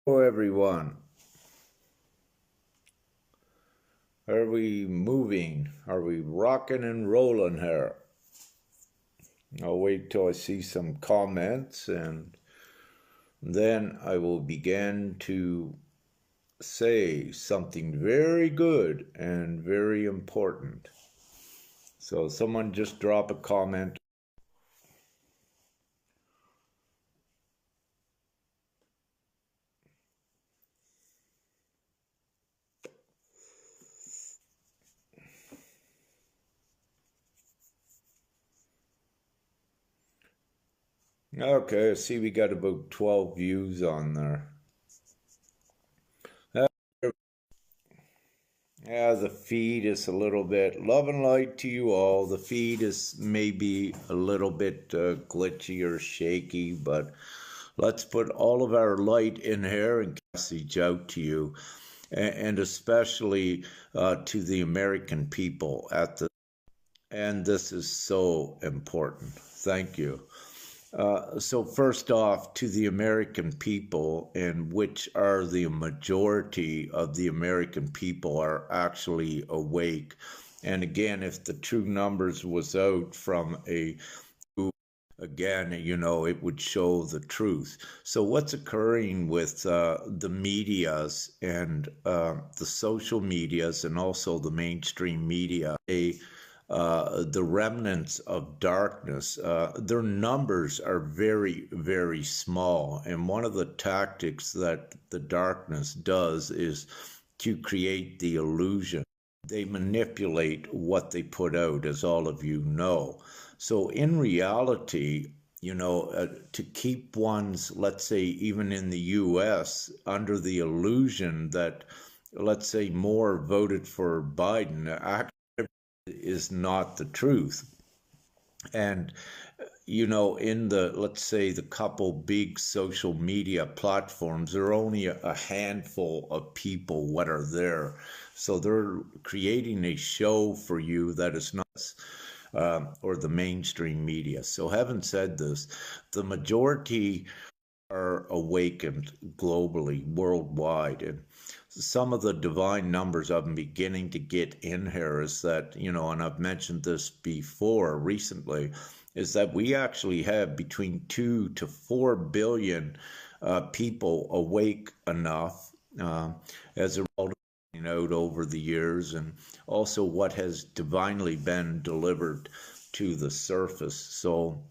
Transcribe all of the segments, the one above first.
Hello, everyone. Are we moving? Are we rocking and rolling here? I'll wait till I see some comments and then I will begin to say something very good and very important. So, someone just drop a comment. Okay, I see we got about 12 views on there. Yeah, the feed is a little bit love and light to you all. The feed is maybe a little bit glitchy or shaky, but let's put all of our light in here and message out to you, and especially to the American people at the. And this is so important. Thank you. So first off, to the American people, and which are the majority of the American people are actually awake. And again, if the true numbers was out from a again, it would show the truth. So what's occurring with the medias and the social medias and also the mainstream media, the remnants of darkness, their numbers are very, very small. And one of the tactics that the darkness does is to create the illusion. They manipulate what they put out, as all of you know. So in reality, to keep one's, let's say, even in the US, under the illusion that, let's say, more voted for Biden, actually is not the truth. And, in the, let's say, the couple big social media platforms, there are only a handful of people what are there. So they're creating a show for you that is not, or the mainstream media. So having said this, the majority are awakened globally, worldwide. And some of the divine numbers I'm beginning to get in here is that, and I've mentioned this before recently, is that we actually have between 2 to 4 billion people awake enough as a result of out over the years, and also what has divinely been delivered to the surface. So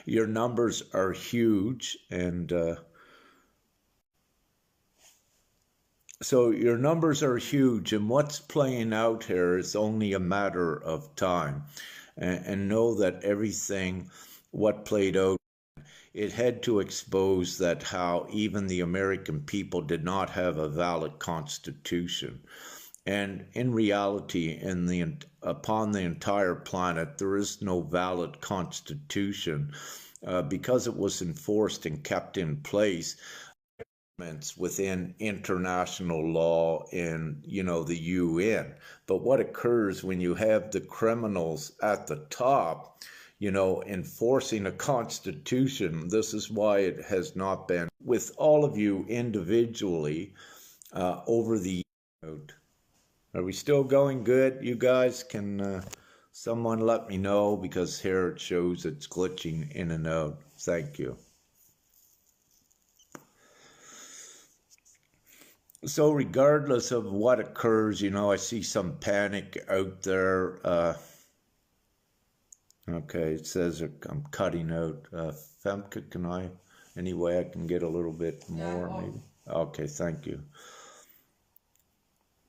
your numbers are huge, and so your numbers are huge, and what's playing out here is only a matter of time. And know that everything, what played out, it had to expose that how even the American people did not have a valid constitution. And in reality, upon the entire planet, there is no valid constitution because it was enforced and kept in place within international law and the UN. But what occurs when you have the criminals at the top, enforcing a constitution? This is why it has not been with all of you individually over the years. Are we still going good? You guys can someone let me know, because here it shows it's glitching in and out. Thank you. So regardless of what occurs, I see some panic out there. Okay, it says I'm cutting out. Femke, any way I can get a little bit more, maybe? Okay, thank you.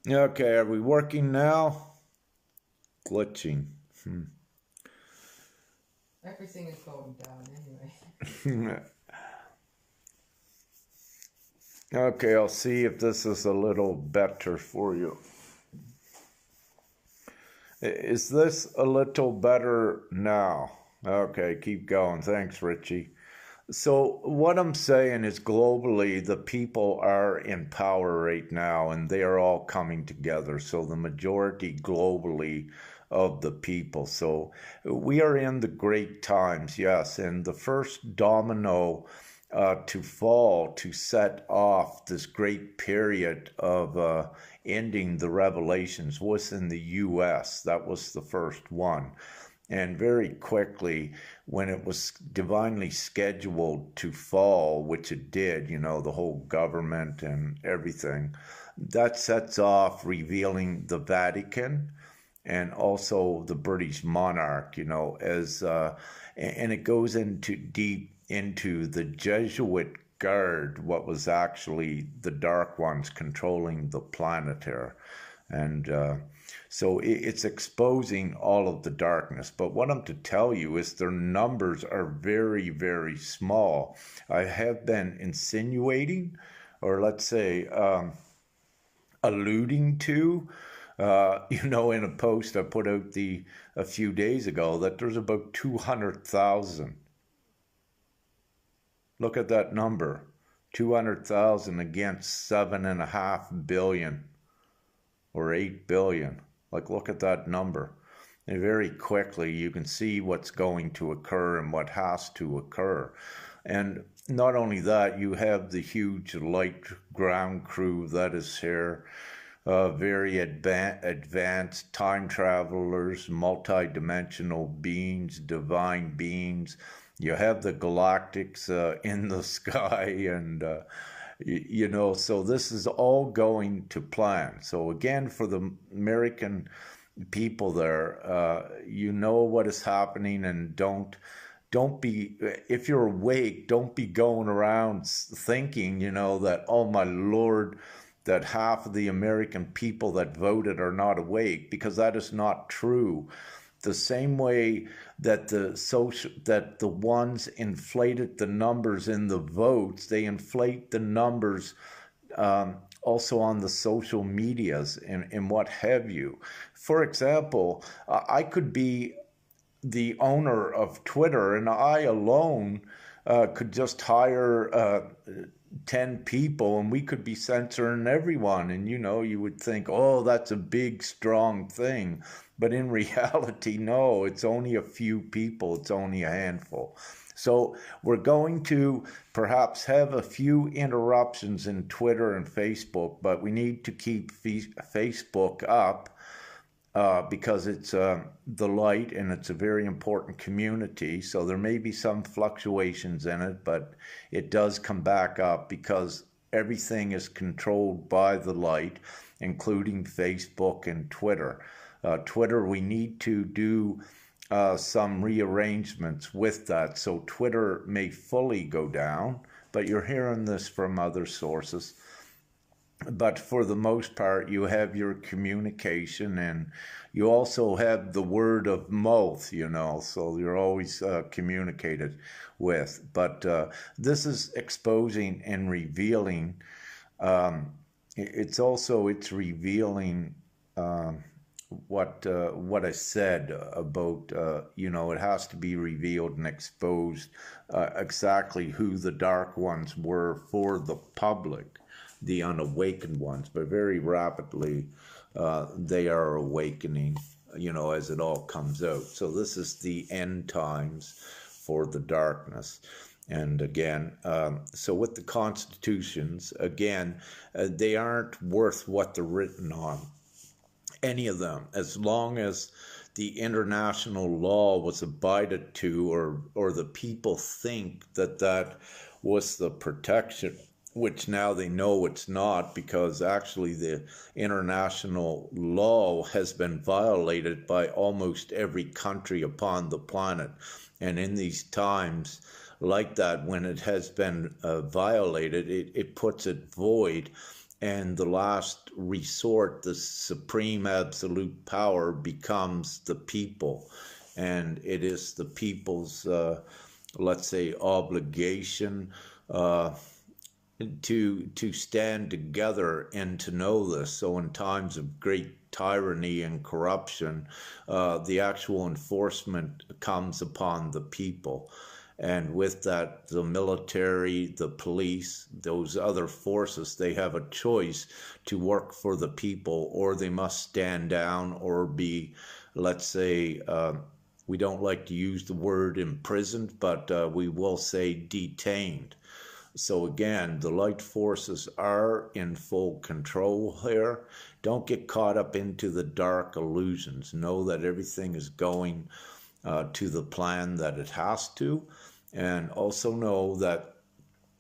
Okay, are we working now? Glitching. Everything is going down anyway. Okay, I'll see if this is a little better for you. Is this a little better now? Okay, keep going. Thanks, Richie. So what I'm saying is globally, the people are in power right now, and they are all coming together. So the majority globally of the people. So we are in the great times, yes. And the first domino to fall, to set off this great period of ending the revelations was in the U.S. That was the first one. And very quickly, when it was divinely scheduled to fall, which it did, you know, the whole government and everything, that sets off revealing the Vatican and also the British monarch, you know, and it goes into deep into the Jesuit guard, what was actually the Dark Ones controlling the planet here. And so it's exposing all of the darkness. But what I'm to tell you is their numbers are very, very small. I have been insinuating, or let's say, alluding to, you know, in a post I put out a few days ago that there's about 200,000. Look at that number, 200,000 against 7.5 billion or 8 billion. Like, look at that number. And very quickly you can see what's going to occur and what has to occur. And not only that, you have the huge light ground crew that is here, very advanced time travelers, multi-dimensional beings, divine beings. You have the galactics in the sky, and you know, so this is all going to plan. So again, for the American people there, you know what is happening, and don't be, if you're awake, don't be going around thinking, you know, that, oh my Lord, that half of the American people that voted are not awake, because that is not true. The same way that the ones inflated the numbers in the votes, they inflate the numbers also on the social medias and what have you. For example, I could be the owner of Twitter, and I alone could just hire 10 people, and we could be censoring everyone. And, you know, you would think, oh, that's a big, strong thing. But in reality, no, it's only a few people. It's only a handful. So we're going to perhaps have a few interruptions in Twitter and Facebook, but we need to keep Facebook up. Because it's the light, and it's a very important community. So there may be some fluctuations in it, but it does come back up because everything is controlled by the light, including Facebook and Twitter. Twitter, we need to do some rearrangements with that. So Twitter may fully go down, but you're hearing this from other sources. But for the most part, you have your communication, and you also have the word of mouth, you know, so you're always communicated with. But this is exposing and revealing. It's revealing what I said about, you know, it has to be revealed and exposed exactly who the Dark Ones were for the public, the unawakened ones. But very rapidly they are awakening, you know, as it all comes out. So this is the end times for the darkness. And again, so with the constitutions, again, they aren't worth what they're written on, any of them, as long as the international law was abided to, or the people think that that was the protection, which now they know it's not, because actually the international law has been violated by almost every country upon the planet. And in these times like that, when it has been violated, it puts it void. And the last resort, the supreme absolute power, becomes the people. And it is the people's, let's say, obligation to stand together and to know this. So in times of great tyranny and corruption, the actual enforcement comes upon the people. And with that, the military, the police, those other forces, they have a choice to work for the people, or they must stand down or be, let's say, we don't like to use the word imprisoned, but we will say detained. So again, the light forces are in full control here. Don't get caught up into the dark illusions. Know that everything is going to the plan that it has to. And also know that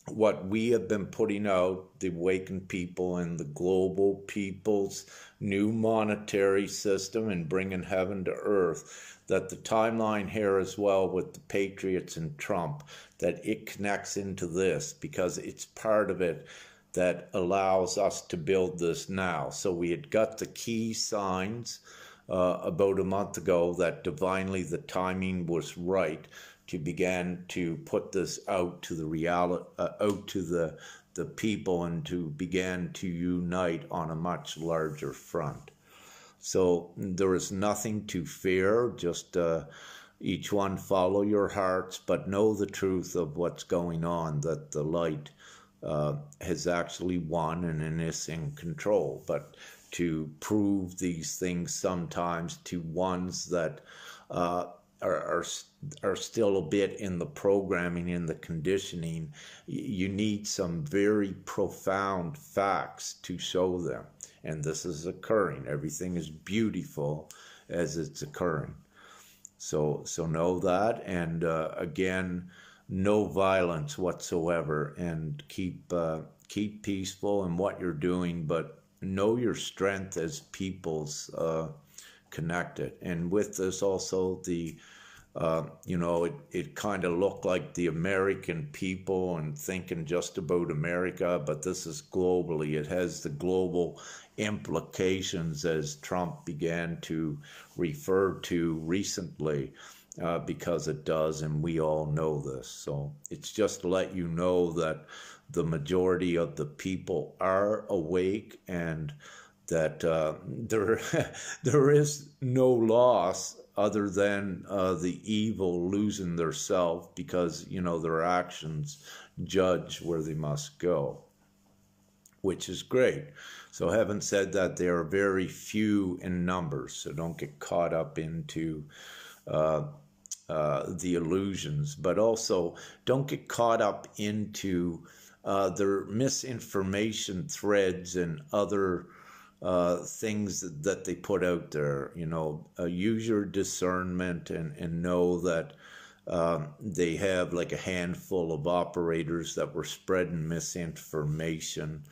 what we have been putting out, the awakened people and the global people's new monetary system and bringing heaven to earth, that the timeline here as well with the Patriots and Trump, that it connects into this because it's part of it that allows us to build this now. So we had got the key signs about a month ago that divinely the timing was right to begin to put this out to the reality, out to the people, and to begin to unite on a much larger front. So there is nothing to fear. Just each one follow your hearts, but know the truth of what's going on. That the light has actually won and is in control. But to prove these things sometimes to ones that are still a bit in the programming, in the conditioning, you need some very profound facts to show them. And this is occurring. Everything is beautiful as it's occurring. So know that, and again, no violence whatsoever, and keep peaceful in what you're doing, but know your strength as people's connected. And with this also, the it kind of looked like the American people and thinking just about America, but this is globally. It has the global implications, as Trump began to refer to recently, because it does, and we all know this. So it's just to let you know that the majority of the people are awake, and that there is no loss other than the evil losing their self, because their actions judge where they must go, which is great. So having said that, they are very few in numbers, so don't get caught up into the illusions, but also don't get caught up into their misinformation threads and other things that they put out there. Use your discernment and know that they have like a handful of operators that were spreading misinformation,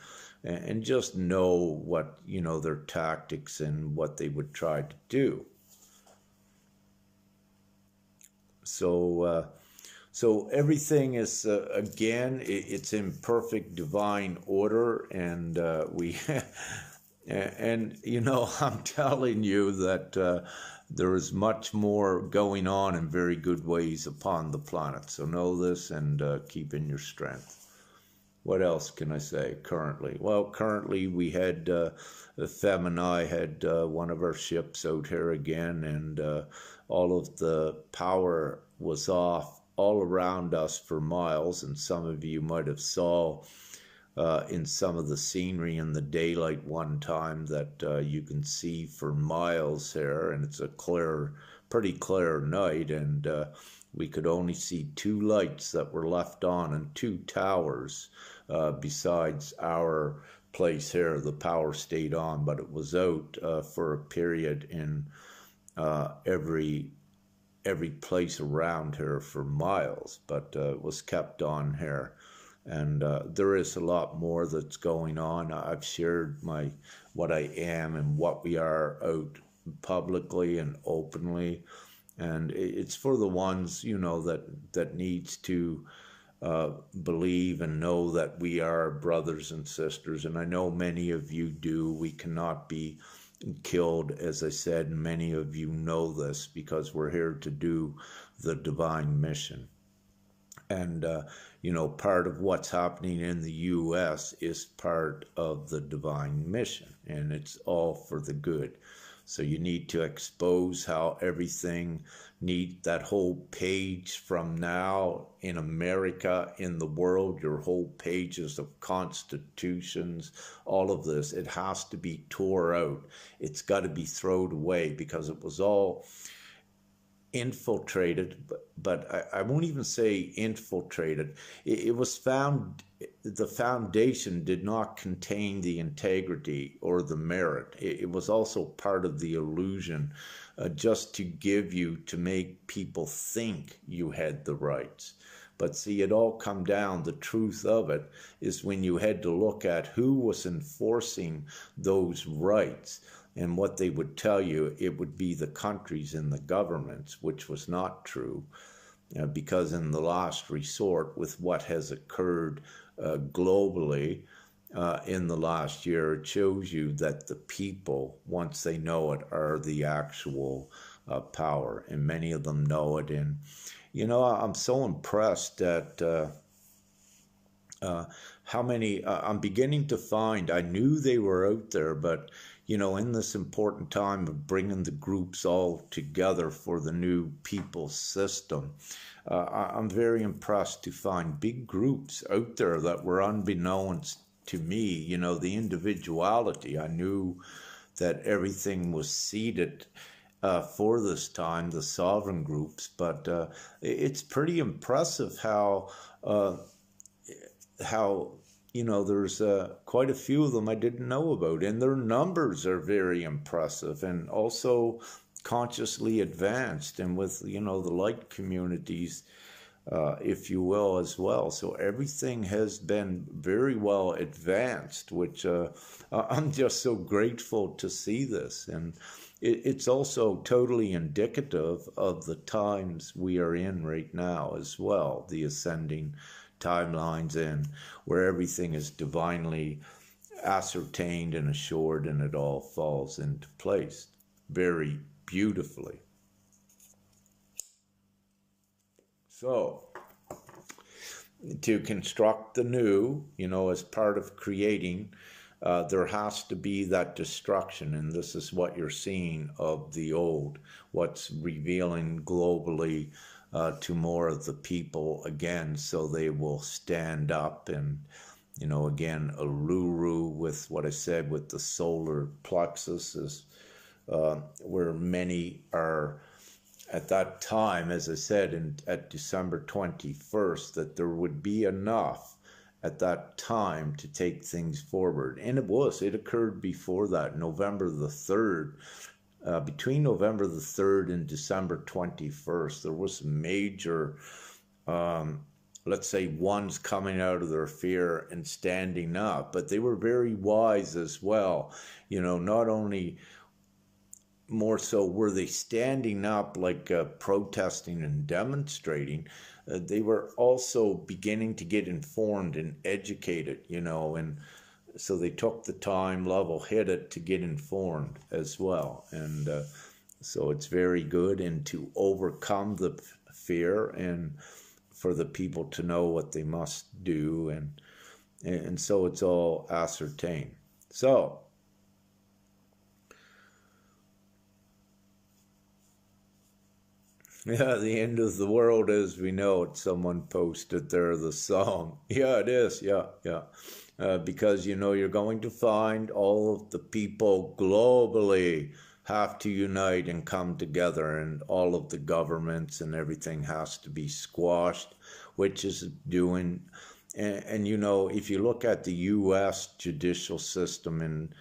and just know what their tactics and what they would try to do. So everything is again, it's in perfect divine order, and we and I'm telling you that there is much more going on in very good ways upon the planet. So know this, and keep in your strength. What else can I say currently? Well, currently we had Fem and I had one of our ships out here again, and all of the power was off all around us for miles, and some of you might have saw in some of the scenery in the daylight one time that you can see for miles here, and it's a pretty clear night, and we could only see two lights that were left on, and two towers besides our place here. The power stayed on, but it was out for a period in every place around here for miles, but it was kept on here. And there is a lot more that's going on. I've shared what I am and what we are out publicly and openly, and it's for the ones that needs to believe and know that we are brothers and sisters. And I know many of you do. We cannot be killed, as I said, and many of you know this, because we're here to do the divine mission. And part of what's happening in the U.S. is part of the divine mission, and it's all for the good. So you need to expose how everything that whole page from now in America, in the world, your whole pages of constitutions, all of this, it has to be tore out. It's got to be thrown away, because it was all infiltrated, but I won't even say infiltrated. It was found the foundation did not contain the integrity or the merit. It was also part of the illusion, just to give you, to make people think you had the rights. But see, it all come down, the truth of it is when you had to look at who was enforcing those rights. And what they would tell you, it would be the countries and the governments, which was not true, because in the last resort, with what has occurred globally in the last year, it shows you that the people, once they know it, are the actual power, and many of them know it. And I'm so impressed at how many I'm beginning to find. I knew they were out there, but in this important time of bringing the groups all together for the new people's system, I'm very impressed to find big groups out there that were unbeknownst to me. The individuality. I knew that everything was seeded for this time, the sovereign groups, but it's pretty impressive how there's quite a few of them I didn't know about, and their numbers are very impressive and also consciously advanced, and with the light communities, if you will, as well. So everything has been very well advanced, which I'm just so grateful to see this. And it's also totally indicative of the times we are in right now as well, the ascending timelines, and where everything is divinely ascertained and assured, and it all falls into place very beautifully. So, to construct the new, as part of creating, there has to be that destruction, and this is what you're seeing of the old, what's revealing globally to more of the people again, so they will stand up. And again, Uluru, with what I said with the solar plexus, is where many are at that time, as I said, at December 21st, that there would be enough at that time to take things forward. And it occurred before that, November the 3rd. Between November the 3rd and December 21st, there was major, let's say, ones coming out of their fear and standing up. But they were very wise as well. Not only more so were they standing up, like protesting and demonstrating, they were also beginning to get informed and educated, and so they took the time, level-headed, to get informed as well. And so it's very good, and to overcome the fear, and for the people to know what they must do, and so it's all ascertained. So yeah, the end of the world as we know it. Someone posted there the song. Yeah, it is. Yeah. Because you're going to find all of the people globally have to unite and come together, and all of the governments and everything has to be squashed, which is doing. And if you look at the U.S. judicial system and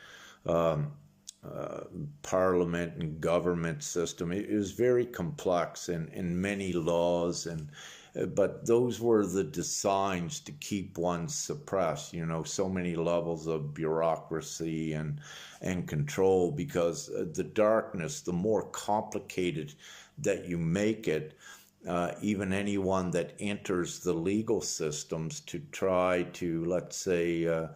parliament and government system, it is very complex and many laws, but those were the designs to keep one suppressed. So many levels of bureaucracy and control, because the darkness, the more complicated that you make it, even anyone that enters the legal systems to try to, let's say,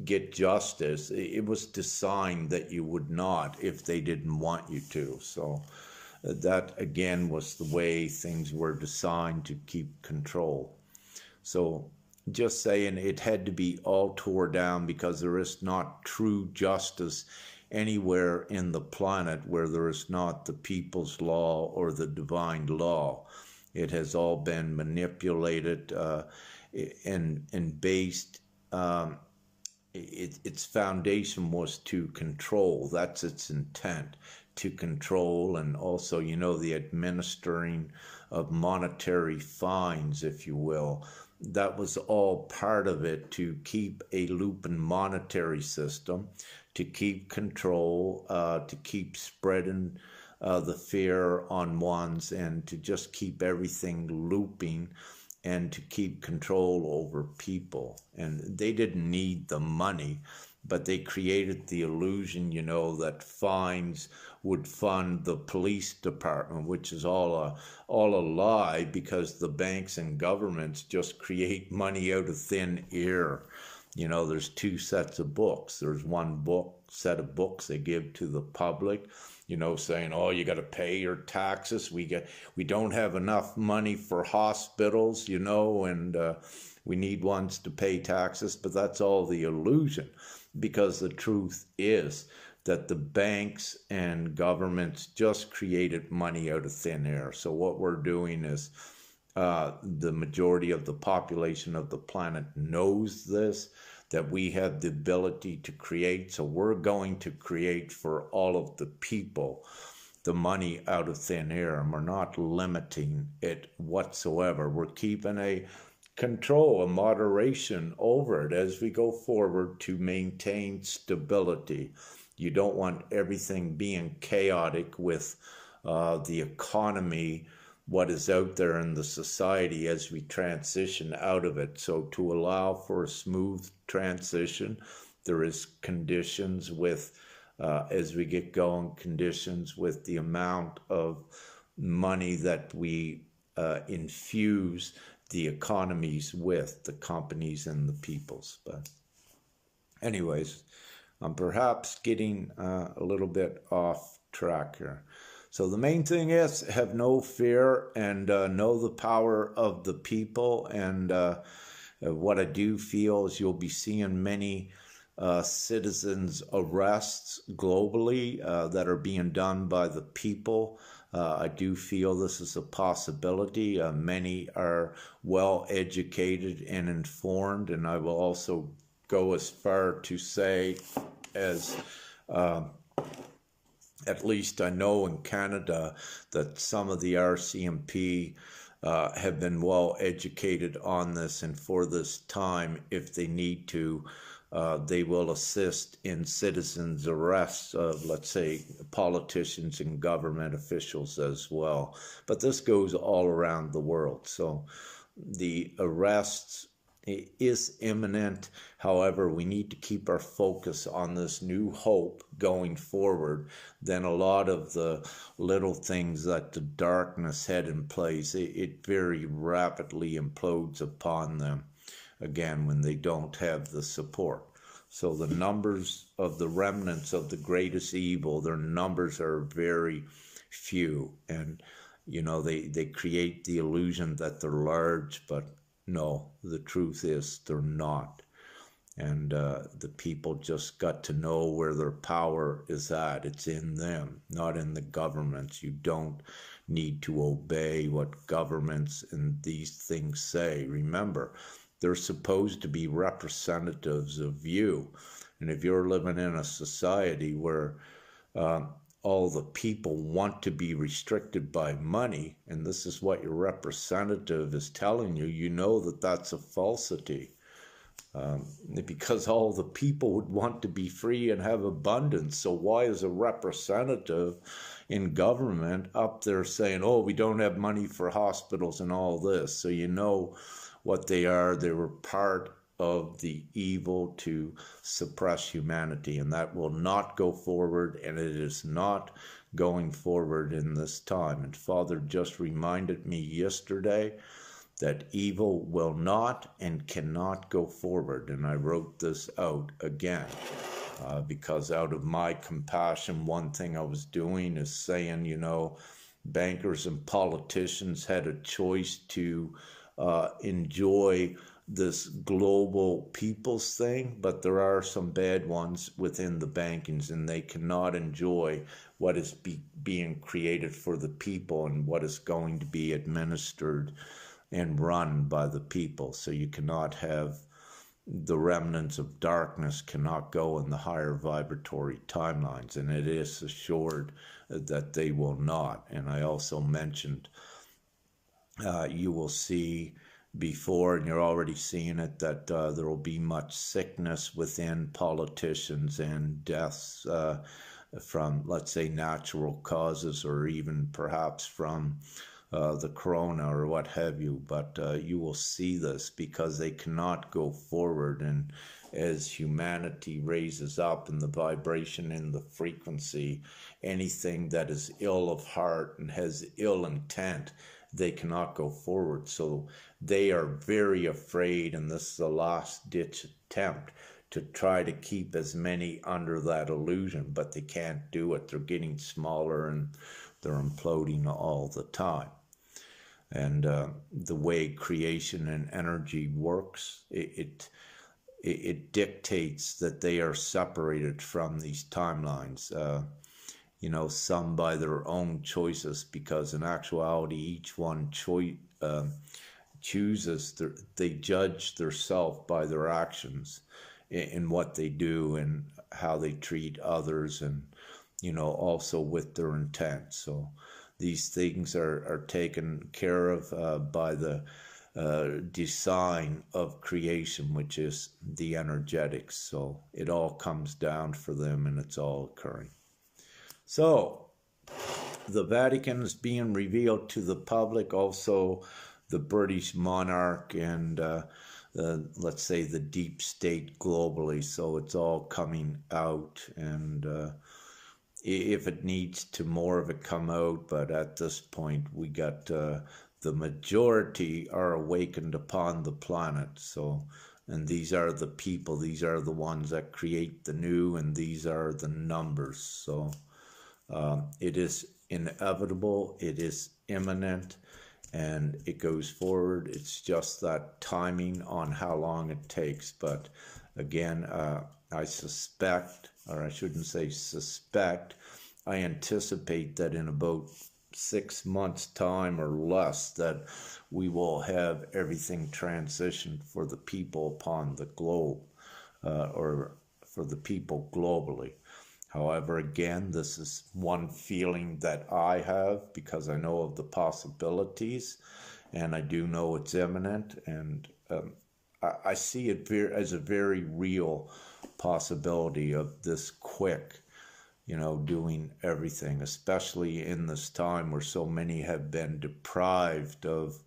get justice, it was designed that you would not if they didn't want you to. So that, again, was the way things were designed to keep control. So just saying, it had to be all tore down, because there is not true justice anywhere in the planet where there is not the people's law or the divine law. It has all been manipulated and based. Its foundation was to control. That's its intent, to control, and also, you know, the administering of monetary fines, if you will. That was all part of it, to keep a looping monetary system, to keep control, to keep spreading the fear on ones, and to just keep everything looping, and to keep control over people. And they didn't need the money, but they created the illusion, you know, that fines would fund the police department, which is all a lie, because the banks and governments just create money out of thin air. You know, there's two sets of books. There's one set of books they give to the public, you know, saying, oh, you got to pay your taxes. We don't have enough money for hospitals, you know, and we need ones to pay taxes. But that's all the illusion, because the truth is that the banks and governments just created money out of thin air. So what we're doing is, the majority of the population of the planet knows this, that we have the ability to create. So we're going to create for all of the people the money out of thin air, and we're not limiting it whatsoever. We're keeping a control, a moderation over it as we go forward to maintain stability. You don't want everything being chaotic with the economy, what is out there in the society as we transition out of it. So to allow for a smooth transition, there is conditions with, as we get going, conditions with the amount of money that we infuse the economies with, the companies and the peoples. But anyways, I'm perhaps getting a little bit off track here. So the main thing is, have no fear, and know the power of the people. And what I do feel is you'll be seeing many citizens arrests globally that are being done by the people. I do feel this is a possibility. Many are well educated and informed, and I will also go as far to say, as at least I know in Canada, that some of the RCMP have been well educated on this, and for this time, if they need to, they will assist in citizens' arrests of, let's say, politicians and government officials as well. But this goes all around the world. So the arrests is imminent. However, we need to keep our focus on this new hope going forward. Then a lot of the little things that the darkness had in place, it very rapidly implodes upon them again when they don't have the support. So the numbers of the remnants of the greatest evil, their numbers are very few. And, you know, they create the illusion that they're large, but no, the truth is they're not. And the people just got to know where their power is at. It's in them, not in the governments. You don't need to obey what governments and these things say. Remember, they're supposed to be representatives of you. And if you're living in a society where all the people want to be restricted by money, and this is what your representative is telling you, you know that that's a falsity. Because all the people would want to be free and have abundance. So why is a representative in government up there saying, oh, we don't have money for hospitals and all this? So you know what they are. They were part of the evil to suppress humanity, and that will not go forward, and it is not going forward in this time. And Father just reminded me yesterday that evil will not and cannot go forward. And I wrote this out again because out of my compassion, one thing I was doing is saying, you know, bankers and politicians had a choice to enjoy this global people's thing, but there are some bad ones within the bankings, and they cannot enjoy what is being created for the people and what is going to be administered and run by the people. So you cannot have the remnants of darkness cannot go in the higher vibratory timelines, and it is assured that they will not. And I also mentioned you will see before, and you're already seeing it, that there will be much sickness within politicians and deaths from, let's say, natural causes, or even perhaps from the corona or what have you. But you will see this because they cannot go forward. And as humanity raises up in the vibration and the frequency, anything that is ill of heart and has ill intent, they cannot go forward. So they are very afraid, and this is a last ditch attempt to try to keep as many under that illusion, but they can't do it. They're getting smaller and they're imploding all the time. And the way creation and energy works, it dictates that they are separated from these timelines. You know, some by their own choices, because in actuality, each one chooses, they judge theirself by their actions in what they do and how they treat others, and, you know, also with their intent. So these things are taken care of by the design of creation, which is the energetics. So it all comes down for them, and it's all occurring. So the Vatican is being revealed to the public, also the British monarch, and let's say the deep state globally. So it's all coming out, and if it needs to, more of it come out. But at this point, we got the majority are awakened upon the planet. So, and these are the people, these are the ones that create the new, and these are the numbers. So it is inevitable, it is imminent, and it goes forward. It's just that timing on how long it takes. But again, I suspect, or I shouldn't say suspect, I anticipate that in about 6 months' time or less, that we will have everything transitioned for the people upon the globe, or for the people globally. However, again, this is one feeling that I have, because I know of the possibilities, and I do know it's imminent, and I see it as a very real possibility of this quick, you know, doing everything, especially in this time where so many have been deprived of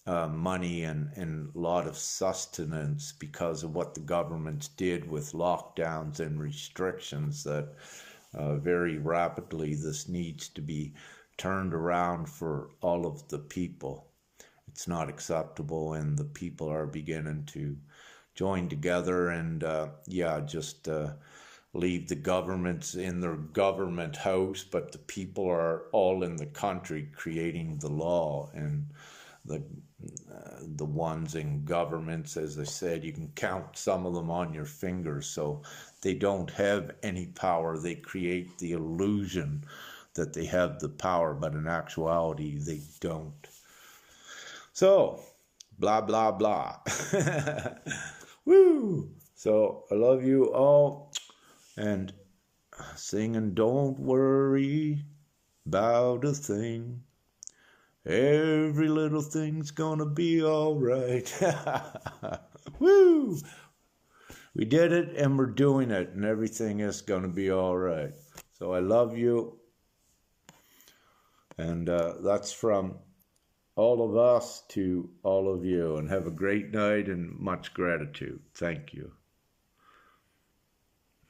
money and a lot of sustenance because of what the governments did with lockdowns and restrictions. That very rapidly this needs to be turned around for all of the people. It's not acceptable, and the people are beginning to join together and just leave the governments in their government house, but the people are all in the country creating the law. And the ones in governments, as I said, you can count some of them on your fingers. So they don't have any power. They create the illusion that they have the power, but in actuality, they don't. So, blah, blah, blah. Woo! So I love you all, and singing, don't worry about a thing. Every little thing's gonna be all right. Woo! We did it, and we're doing it, and everything is gonna be all right. So I love you, and that's from all of us to all of you, and have a great night and much gratitude. Thank you.